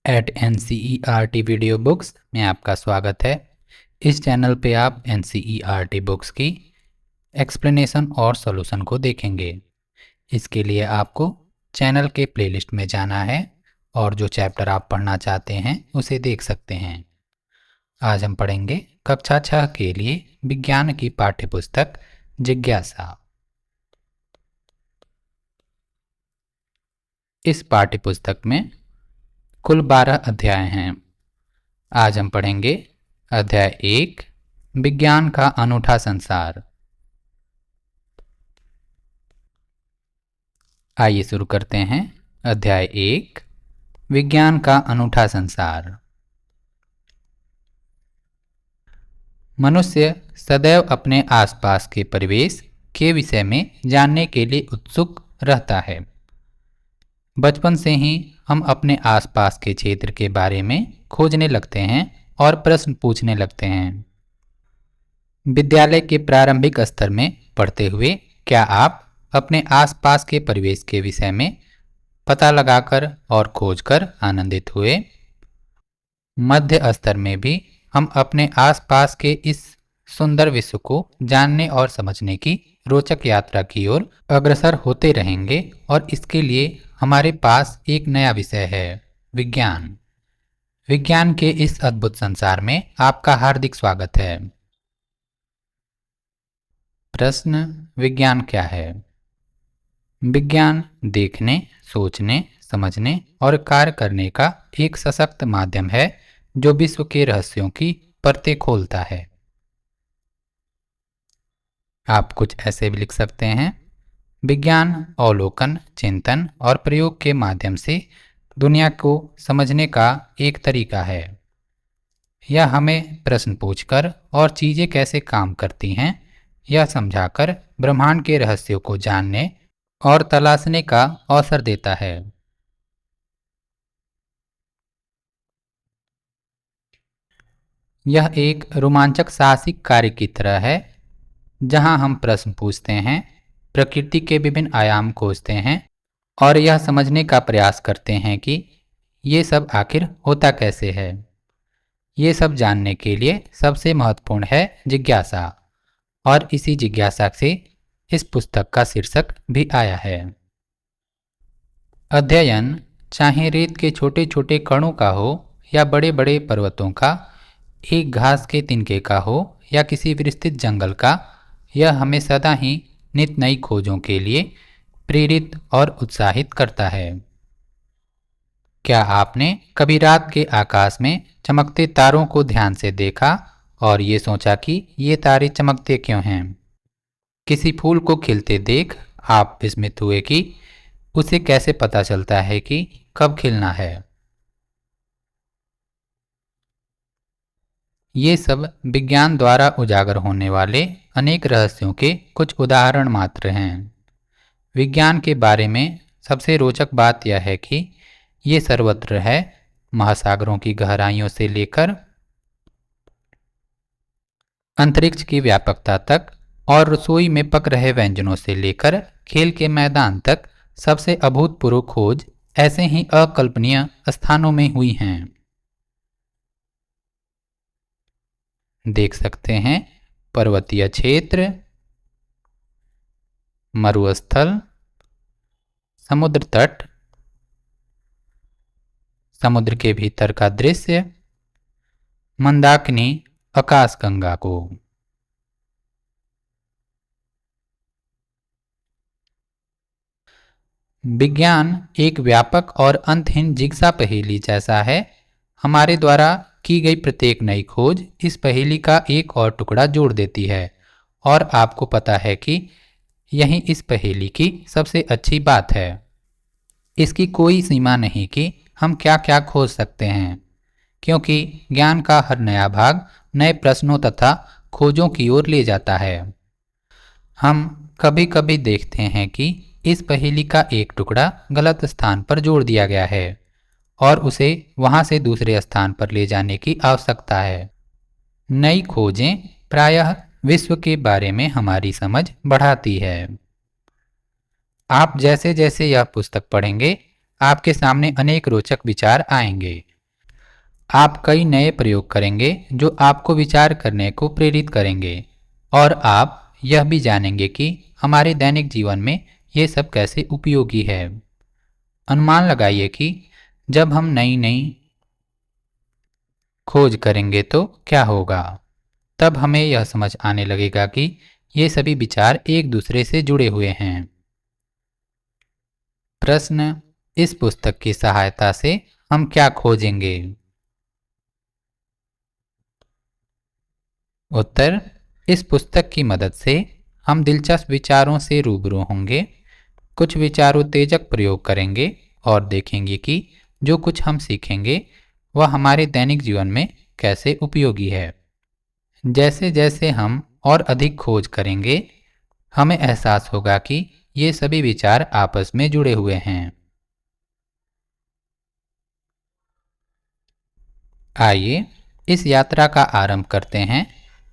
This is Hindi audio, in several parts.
एट NCERT वीडियो बुक्स में आपका स्वागत है। इस चैनल पे आप NCERT बुक्स की एक्सप्लेनेशन और सॉल्यूशन को देखेंगे। इसके लिए आपको चैनल के प्लेलिस्ट में जाना है और जो चैप्टर आप पढ़ना चाहते हैं उसे देख सकते हैं। आज हम पढ़ेंगे कक्षा 6 के लिए विज्ञान की पाठ्यपुस्तक जिज्ञासा। इस पाठ्यपुस्तक में कुल 12 अध्याय हैं। आज हम पढ़ेंगे अध्याय 1 विज्ञान का अनूठा संसार। आइए शुरू करते हैं। अध्याय 1 विज्ञान का अनूठा संसार। मनुष्य सदैव अपने आसपास के परिवेश के विषय में जानने के लिए उत्सुक रहता है। बचपन से ही हम अपने आसपास के क्षेत्र के बारे में खोजने लगते हैं और प्रश्न पूछने लगते हैं। विद्यालय के प्रारंभिक स्तर में पढ़ते हुए क्या आप अपने आसपास के परिवेश के विषय में पता लगाकर और खोजकर आनंदित हुए? मध्य स्तर में भी हम अपने आसपास के इस सुंदर विश्व को जानने और समझने की रोचक यात्रा की ओर अग्रसर होते रहेंगे और इसके लिए हमारे पास एक नया विषय है, विज्ञान। विज्ञान के इस अद्भुत संसार में आपका हार्दिक स्वागत है। प्रश्न, विज्ञान क्या है? विज्ञान देखने, सोचने, समझने और कार्य करने का एक सशक्त माध्यम है जो विश्व के रहस्यों की परतें खोलता है। आप कुछ ऐसे भी लिख सकते हैं, विज्ञान अवलोकन, चिंतन और प्रयोग के माध्यम से दुनिया को समझने का एक तरीका है। यह हमें प्रश्न पूछकर और चीज़ें कैसे काम करती हैं यह समझाकर ब्रह्मांड के रहस्यों को जानने और तलाशने का अवसर देता है। यह एक रोमांचक साहसिक कार्य की तरह है जहां हम प्रश्न पूछते हैं, प्रकृति के विभिन्न आयाम खोजते हैं और यह समझने का प्रयास करते हैं कि ये सब आखिर होता कैसे है। ये सब जानने के लिए सबसे महत्वपूर्ण है जिज्ञासा, और इसी जिज्ञासा से इस पुस्तक का शीर्षक भी आया है। अध्ययन चाहे रेत के छोटे छोटे कणों का हो या बड़े बड़े पर्वतों का, एक घास के तिनके का हो या किसी विस्तृत जंगल का, यह हमें सदा ही नित नई खोजों के लिए प्रेरित और उत्साहित करता है। क्या आपने कभी रात के आकाश में चमकते तारों को ध्यान से देखा और ये सोचा कि ये तारे चमकते क्यों हैं? किसी फूल को खिलते देख आप विस्मित हुए कि उसे कैसे पता चलता है कि कब खिलना है? ये सब विज्ञान द्वारा उजागर होने वाले अनेक रहस्यों के कुछ उदाहरण मात्र हैं। विज्ञान के बारे में सबसे रोचक बात यह है कि ये सर्वत्र है, महासागरों की गहराइयों से लेकर अंतरिक्ष की व्यापकता तक और रसोई में पक रहे व्यंजनों से लेकर खेल के मैदान तक सबसे अभूतपूर्व खोज ऐसे ही अकल्पनीय स्थानों में हुई हैं। देख सकते हैं, पर्वतीय क्षेत्र, मरुस्थल, समुद्र तट, समुद्र के भीतर का दृश्य, मंदाकिनी आकाशगंगा को। विज्ञान एक व्यापक और अंतहीन जिज्ञासा पहेली जैसा है। हमारे द्वारा की गई प्रत्येक नई खोज इस पहेली का एक और टुकड़ा जोड़ देती है, और आपको पता है कि यही इस पहेली की सबसे अच्छी बात है। इसकी कोई सीमा नहीं कि हम क्या क्या खोज सकते हैं, क्योंकि ज्ञान का हर नया भाग नए प्रश्नों तथा खोजों की ओर ले जाता है। हम कभी कभी देखते हैं कि इस पहेली का एक टुकड़ा गलत स्थान पर जोड़ दिया गया है और उसे वहां से दूसरे स्थान पर ले जाने की आवश्यकता है। नई खोजें प्रायः विश्व के बारे में हमारी समझ बढ़ाती है। आप जैसे जैसे यह पुस्तक पढ़ेंगे आपके सामने अनेक रोचक विचार आएंगे आप कई नए प्रयोग करेंगे जो आपको विचार करने को प्रेरित करेंगे और आप यह भी जानेंगे कि हमारे दैनिक जीवन में ये सब कैसे उपयोगी है। अनुमान लगाइए कि जब हम नई नई खोज करेंगे तो क्या होगा। तब हमें यह समझ आने लगेगा कि ये सभी विचार एक दूसरे से जुड़े हुए हैं। प्रश्न, इस पुस्तक की सहायता से हम क्या खोजेंगे? उत्तर, इस पुस्तक की मदद से हम दिलचस्प विचारों से रूबरू होंगे, कुछ विचारोत्तेजक प्रयोग करेंगे और देखेंगे कि जो कुछ हम सीखेंगे वह हमारे दैनिक जीवन में कैसे उपयोगी है। जैसे जैसे हम और अधिक खोज करेंगे, हमें एहसास होगा कि ये सभी विचार आपस में जुड़े हुए हैं। आइए इस यात्रा का आरंभ करते हैं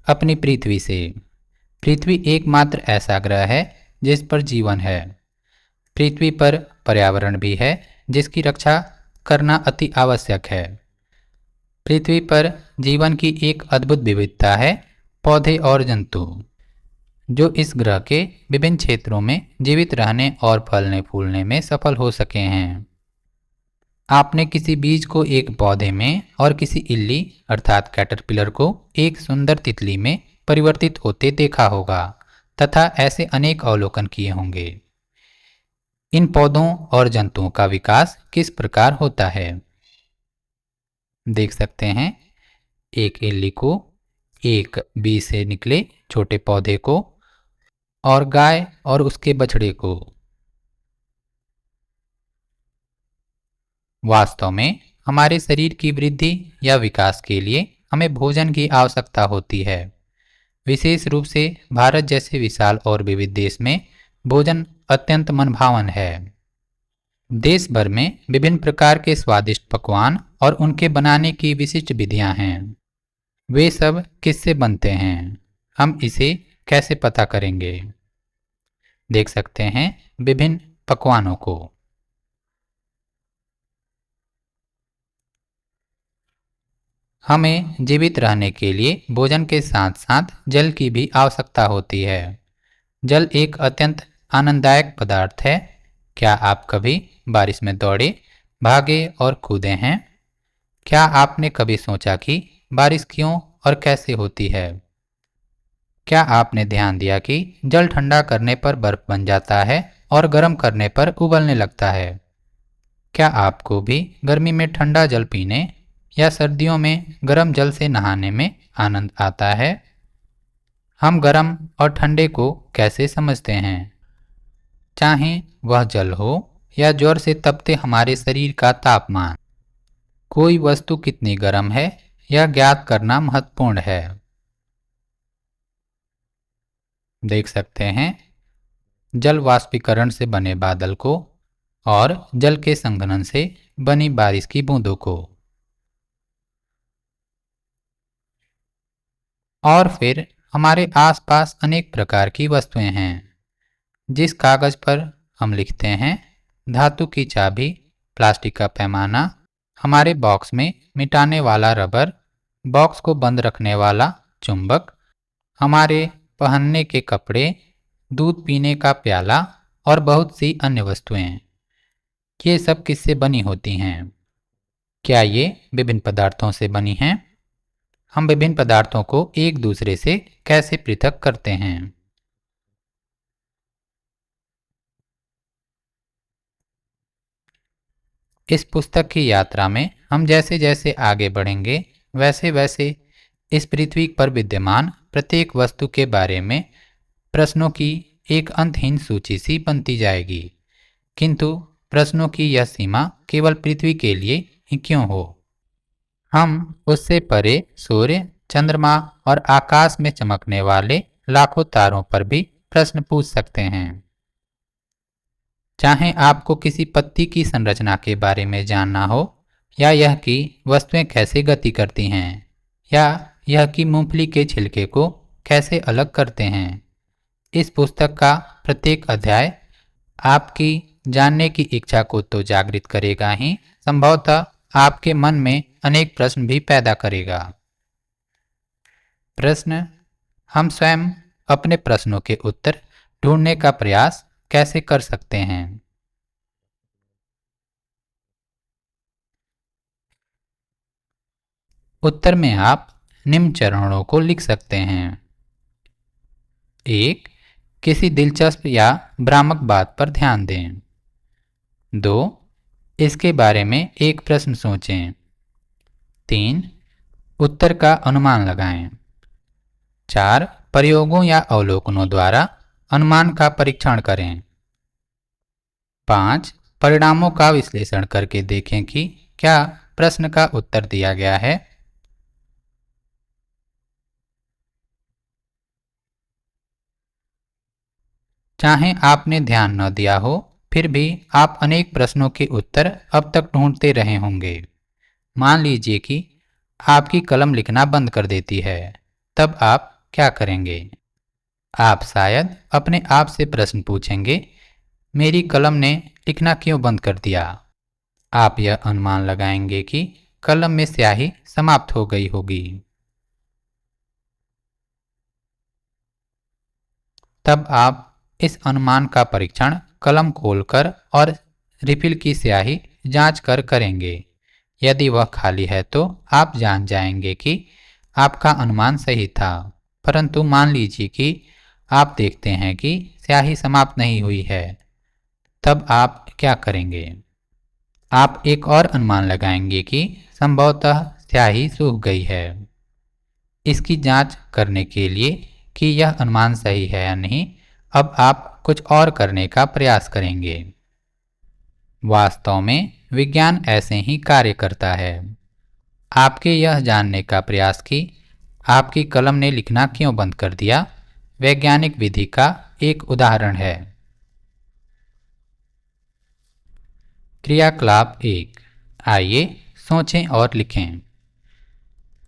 अपनी पृथ्वी से। पृथ्वी एकमात्र ऐसा ग्रह है जिस पर जीवन है। पृथ्वी पर पर्यावरण भी है जिसकी रक्षा करना अति आवश्यक है। पृथ्वी पर जीवन की एक अद्भुत विविधता है, पौधे और जंतु जो इस ग्रह के विभिन्न क्षेत्रों में जीवित रहने और फलने फूलने में सफल हो सके हैं। आपने किसी बीज को एक पौधे में और किसी इल्ली अर्थात कैटरपिलर को एक सुंदर तितली में परिवर्तित होते देखा होगा तथा ऐसे अनेक अवलोकन किए होंगे। इन पौधों और जंतुओं का विकास किस प्रकार होता है? देख सकते हैं, एक इल्ली को, एक बीज से निकले छोटे पौधे को और गाय और उसके बछड़े को। वास्तव में हमारे शरीर की वृद्धि या विकास के लिए हमें भोजन की आवश्यकता होती है। विशेष रूप से भारत जैसे विशाल और विविध देश में भोजन अत्यंत मनभावन है। देश भर में विभिन्न प्रकार के स्वादिष्ट पकवान और उनके बनाने की विशिष्ट विधियां हैं। वे सब किससे बनते हैं, हम इसे कैसे पता करेंगे? देख सकते हैं विभिन्न पकवानों को। हमें जीवित रहने के लिए भोजन के साथ साथ जल की भी आवश्यकता होती है। जल एक अत्यंत आनंददायक पदार्थ है। क्या आप कभी बारिश में दौड़े, भागे और कूदे हैं? क्या आपने कभी सोचा कि बारिश क्यों और कैसे होती है? क्या आपने ध्यान दिया कि जल ठंडा करने पर बर्फ बन जाता है और गर्म करने पर उबलने लगता है? क्या आपको भी गर्मी में ठंडा जल पीने या सर्दियों में गर्म जल से नहाने में आनंद आता है? हम गर्म और ठंडे को कैसे समझते हैं? चाहे वह जल हो या जोर से तपते हमारे शरीर का तापमान, कोई वस्तु कितनी गर्म है यह ज्ञात करना महत्वपूर्ण है। देख सकते हैं जल वाष्पीकरण से बने बादल को और जल के संघनन से बनी बारिश की बूंदों को। और फिर हमारे आसपास अनेक प्रकार की वस्तुएं हैं। जिस कागज पर हम लिखते हैं, धातु की चाबी, प्लास्टिक का पैमाना, हमारे बॉक्स में मिटाने वाला रबर, बॉक्स को बंद रखने वाला चुंबक, हमारे पहनने के कपड़े, दूध पीने का प्याला और बहुत सी अन्य वस्तुएं, ये सब किससे बनी होती हैं? क्या ये विभिन्न पदार्थों से बनी हैं? हम विभिन्न पदार्थों को एक दूसरे से कैसे पृथक करते हैं? इस पुस्तक की यात्रा में हम जैसे जैसे आगे बढ़ेंगे वैसे वैसे इस पृथ्वी पर विद्यमान प्रत्येक वस्तु के बारे में प्रश्नों की एक अंतहीन सूची सी बनती जाएगी। किंतु प्रश्नों की यह सीमा केवल पृथ्वी के लिए ही क्यों हो? हम उससे परे सूर्य, चंद्रमा और आकाश में चमकने वाले लाखों तारों पर भी प्रश्न पूछ सकते हैं। चाहे आपको किसी पत्ती की संरचना के बारे में जानना हो, या यह कि वस्तुएं कैसे गति करती हैं, या यह कि मूंगफली के छिलके को कैसे अलग करते हैं, इस पुस्तक का प्रत्येक अध्याय आपकी जानने की इच्छा को तो जागृत करेगा ही, संभवतः आपके मन में अनेक प्रश्न भी पैदा करेगा। प्रश्न: हम स्वयं अपने प्रश्नों के उत्तर ढूंढने का प्रयास कैसे कर सकते हैं? उत्तर में आप निम्न चरणों को लिख सकते हैं। 1. किसी दिलचस्प या भ्रामक बात पर ध्यान दें। 2. इसके बारे में एक प्रश्न सोचें। 3. उत्तर का अनुमान लगाएं। 4. प्रयोगों या अवलोकनों द्वारा अनुमान का परीक्षण करें। 5. परिणामों का विश्लेषण करके देखें कि क्या प्रश्न का उत्तर दिया गया है। चाहे आपने ध्यान न दिया हो, फिर भी आप अनेक प्रश्नों के उत्तर अब तक ढूंढते रहे होंगे। मान लीजिए कि आपकी कलम लिखना बंद कर देती है, तब आप क्या करेंगे? आप शायद अपने आप से प्रश्न पूछेंगे, मेरी कलम ने लिखना क्यों बंद कर दिया? आप यह अनुमान लगाएंगे कि कलम में स्याही समाप्त हो गई होगी। तब आप इस अनुमान का परीक्षण कलम खोलकर और रिफिल की स्याही जांच कर करेंगे। यदि वह खाली है तो आप जान जाएंगे कि आपका अनुमान सही था। परंतु मान लीजिए कि आप देखते हैं कि स्याही समाप्त नहीं हुई है, तब आप क्या करेंगे? आप एक और अनुमान लगाएंगे कि संभवतः स्याही सूख गई है। इसकी जांच करने के लिए कि यह अनुमान सही है या नहीं, अब आप कुछ और करने का प्रयास करेंगे। वास्तव में विज्ञान ऐसे ही कार्य करता है। आपके यह जानने का प्रयास कि आपकी कलम ने लिखना क्यों बंद कर दिया, वैज्ञानिक विधि का एक उदाहरण है। क्रियाकलाप 1। आइए सोचें और लिखें।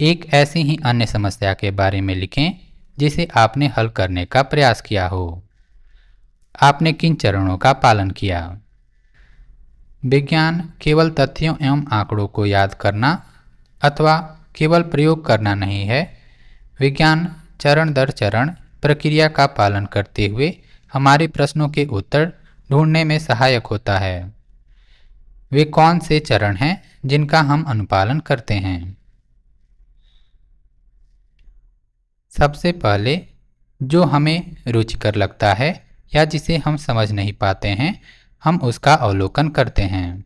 एक ऐसी ही अन्य समस्या के बारे में लिखें जिसे आपने हल करने का प्रयास किया हो। आपने किन चरणों का पालन किया? विज्ञान केवल तथ्यों एवं आंकड़ों को याद करना अथवा केवल प्रयोग करना नहीं है। विज्ञान चरण दर चरण प्रक्रिया का पालन करते हुए हमारे प्रश्नों के उत्तर ढूंढने में सहायक होता है। वे कौन से चरण हैं जिनका हम अनुपालन करते हैं? सबसे पहले जो हमें रुचिकर लगता है या जिसे हम समझ नहीं पाते हैं, हम उसका अवलोकन करते हैं।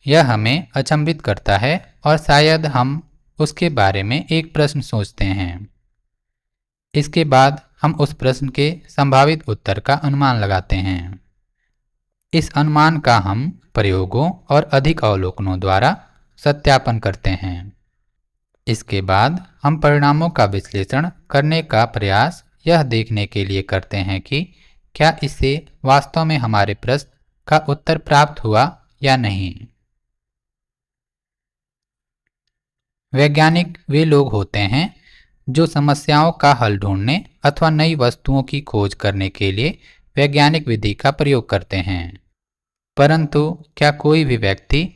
यह हमें अचंभित करता है और शायद हम उसके बारे में एक प्रश्न सोचते हैं। इसके बाद हम उस प्रश्न के संभावित उत्तर का अनुमान लगाते हैं। इस अनुमान का हम प्रयोगों और अधिक अवलोकनों द्वारा सत्यापन करते हैं। इसके बाद हम परिणामों का विश्लेषण करने का प्रयास यह देखने के लिए करते हैं कि क्या इससे वास्तव में हमारे प्रश्न का उत्तर प्राप्त हुआ या नहीं। वैज्ञानिक वे लोग होते हैं जो समस्याओं का हल ढूंढने अथवा नई वस्तुओं की खोज करने के लिए वैज्ञानिक विधि का प्रयोग करते हैं। परंतु क्या कोई भी व्यक्ति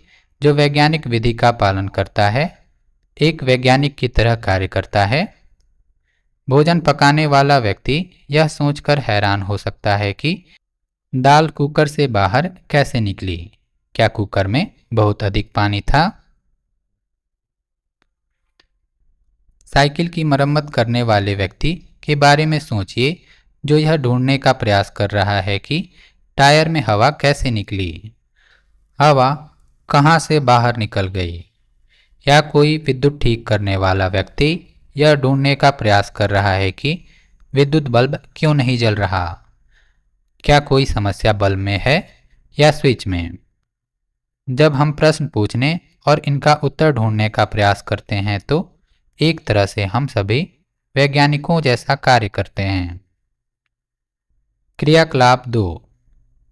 जो वैज्ञानिक विधि का पालन करता है एक वैज्ञानिक की तरह कार्य करता है? भोजन पकाने वाला व्यक्ति यह सोचकर हैरान हो सकता है कि दाल कुकर से बाहर कैसे निकली। क्या कुकर में बहुत अधिक पानी था? साइकिल की मरम्मत करने वाले व्यक्ति के बारे में सोचिए जो यह ढूंढने का प्रयास कर रहा है कि टायर में हवा कैसे निकली, हवा कहाँ से बाहर निकल गई। या कोई विद्युत ठीक करने वाला व्यक्ति यह ढूंढने का प्रयास कर रहा है कि विद्युत बल्ब क्यों नहीं जल रहा। क्या कोई समस्या बल्ब में है या स्विच में? जब हम प्रश्न पूछने और इनका उत्तर ढूंढने का प्रयास करते हैं तो एक तरह से हम सभी वैज्ञानिकों जैसा कार्य करते हैं। क्रियाकलाप 2।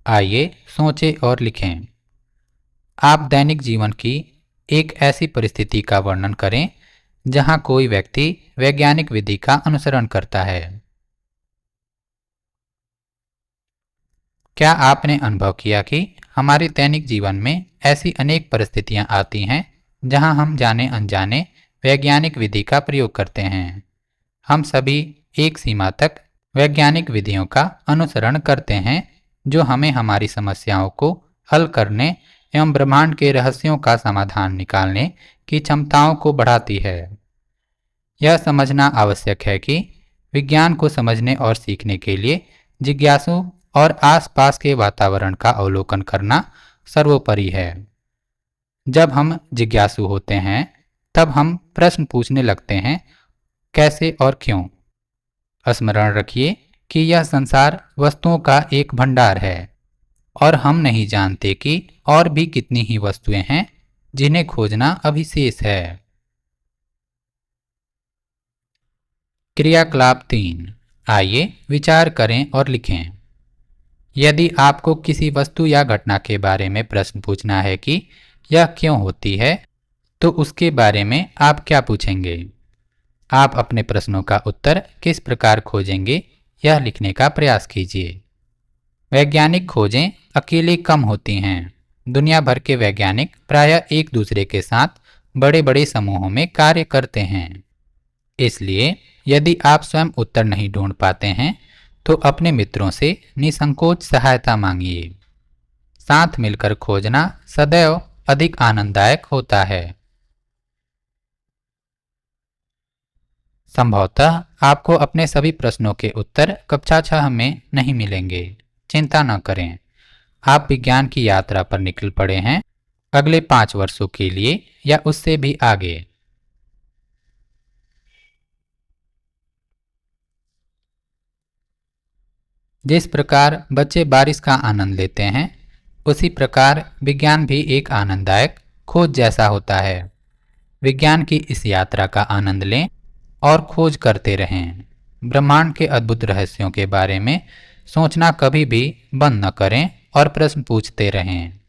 आइए सोचें और लिखें। आप दैनिक जीवन की एक ऐसी परिस्थिति का वर्णन करें जहां कोई व्यक्ति वैज्ञानिक विधि का अनुसरण करता है। क्या आपने अनुभव किया कि हमारे दैनिक जीवन में ऐसी अनेक परिस्थितियां आती हैं जहां हम जाने अनजाने वैज्ञानिक विधि का प्रयोग करते हैं। हम सभी एक सीमा तक वैज्ञानिक विधियों का अनुसरण करते हैं, जो हमें हमारी समस्याओं को हल करने एवं ब्रह्मांड के रहस्यों का समाधान निकालने की क्षमताओं को बढ़ाती है। यह समझना आवश्यक है कि विज्ञान को समझने और सीखने के लिए जिज्ञासु और आसपास के वातावरण का अवलोकन करना सर्वोपरि है। जब हम जिज्ञासु होते हैं, तब हम प्रश्न पूछने लगते हैं, कैसे और क्यों। स्मरण रखिए कि यह संसार वस्तुओं का एक भंडार है और हम नहीं जानते कि और भी कितनी ही वस्तुएं हैं जिन्हें खोजना अभी शेष है। क्रियाकलाप 3। आइए विचार करें और लिखें। यदि आपको किसी वस्तु या घटना के बारे में प्रश्न पूछना है कि यह क्यों होती है, तो उसके बारे में आप क्या पूछेंगे? आप अपने प्रश्नों का उत्तर किस प्रकार खोजेंगे, यह लिखने का प्रयास कीजिए। वैज्ञानिक खोजें अकेले कम होती हैं। दुनिया भर के वैज्ञानिक प्रायः एक दूसरे के साथ बड़े बड़े समूहों में कार्य करते हैं। इसलिए यदि आप स्वयं उत्तर नहीं ढूंढ पाते हैं, तो अपने मित्रों से निसंकोच सहायता मांगिए। साथ मिलकर खोजना सदैव अधिक आनंददायक होता है। संभवतः आपको अपने सभी प्रश्नों के उत्तर कक्षा 6 में नहीं मिलेंगे। चिंता न करें, आप विज्ञान की यात्रा पर निकल पड़े हैं, अगले 5 वर्षों के लिए या उससे भी आगे। जिस प्रकार बच्चे बारिश का आनंद लेते हैं, उसी प्रकार विज्ञान भी एक आनंददायक खोज जैसा होता है। विज्ञान की इस यात्रा का आनंद लें और खोज करते रहें। ब्रह्मांड के अद्भुत रहस्यों के बारे में सोचना कभी भी बंद न करें और प्रश्न पूछते रहें।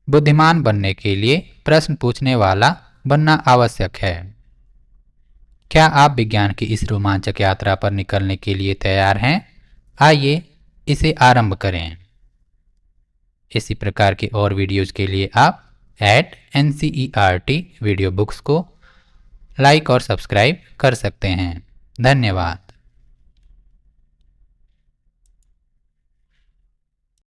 बुद्धिमान बनने के लिए प्रश्न पूछने वाला बनना आवश्यक है। क्या आप विज्ञान की इस रोमांचक यात्रा पर निकलने के लिए तैयार हैं? आइए इसे आरंभ करें। इसी प्रकार के और वीडियोज़ के लिए आप @NCERT वीडियो बुक्स को लाइक और सब्सक्राइब कर सकते हैं। धन्यवाद।